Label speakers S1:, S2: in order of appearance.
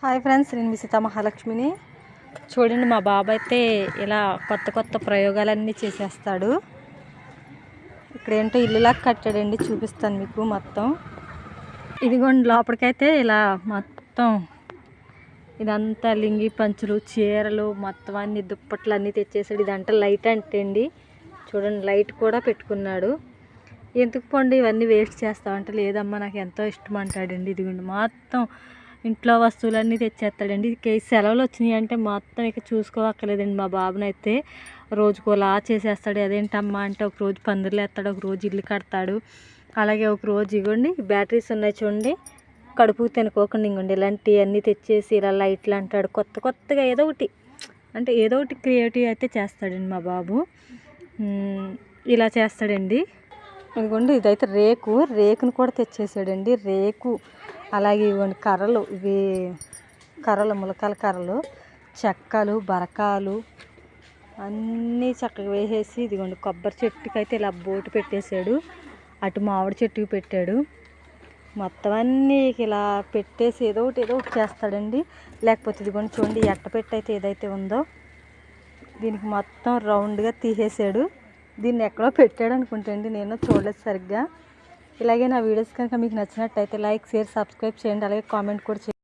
S1: Hi friends, నేను మీ సీతా మహాలక్ష్మిని. చూడండి, మా బాబు అయితే ఇలా కొత్త కొత్త ప్రయోగాలన్నీ చేసేస్తాడు. ఇక్కడ ఏంటో ఇల్లులాగా కట్టాడండి, చూపిస్తాను మీకు మొత్తం. ఇదిగోండి, లోపలికైతే ఇలా మొత్తం ఇదంతా లింగి పంచులు, చీరలు, మొత్తం అన్ని దుప్పట్లు అన్నీ తెచ్చేసాడు. ఇదంటే లైట్ అంటండి. చూడండి, లైట్ కూడా పెట్టుకున్నాడు. ఎందుకు పండు ఇవన్నీ వేస్ట్ చేస్తామంటే, లేదమ్మా నాకు ఎంతో ఇష్టం అంటాడండి. ఇదిగోండి, మొత్తం ఇంట్లో వస్తువులన్నీ తెచ్చేస్తాడండి. సెలవులు వచ్చినాయి అంటే మొత్తం ఇక చూసుకోవక్కర్లేదండి. మా బాబునైతే రోజుకోలా చేసేస్తాడు. అదేంటమ్మా అంటే, ఒక రోజు పందిర్లు వేస్తాడు, ఒక రోజు ఇల్లు కడతాడు. అలాగే ఒక రోజు ఇవ్వండి బ్యాటరీస్ ఉన్నాయి చూడండి, కడుపు తినుకోకుండా ఇంకోండి ఇలాంటివన్నీ తెచ్చేసి ఇలా లైట్లు అంటాడు. కొత్త కొత్తగా ఏదో ఒకటి క్రియేటివ్ అయితే చేస్తాడండి మా బాబు. ఇలా చేస్తాడండి. ఇదిగోండి, ఇదైతే రేకును కూడా తెచ్చేసాడండి. రేకు, అలాగే ఇవ్వండి కర్రలు, ఇవి కర్రలు, ములకాల కర్రలు, చెక్కలు, బరకాలు అన్నీ చక్కగా వేసేసి, ఇదిగోండి కొబ్బరి చెట్టుకి అయితే ఇలా బోటు పెట్టేశాడు. అటు మామిడి చెట్టుకి పెట్టాడు. మొత్తం అన్నీ ఇలా పెట్టేసి ఏదో ఒకటి చేస్తాడండి. లేకపోతే ఇదిగోండి చూడండి, ఎట్టపెట్టు అయితే ఏదైతే ఉందో దీనికి మొత్తం రౌండ్గా తీసేసాడు. దీన్ని ఎక్కడో పెట్టాడు అనుకుంటండి, నేను చూడలేదు సరిగ్గా. ఇలాగే నా వీడియోస్ కనుక మీకు నచ్చినట్టయితే లైక్, షేర్, సబ్స్క్రైబ్ చేయండి. అలాగే కామెంట్ కూడా చేయండి.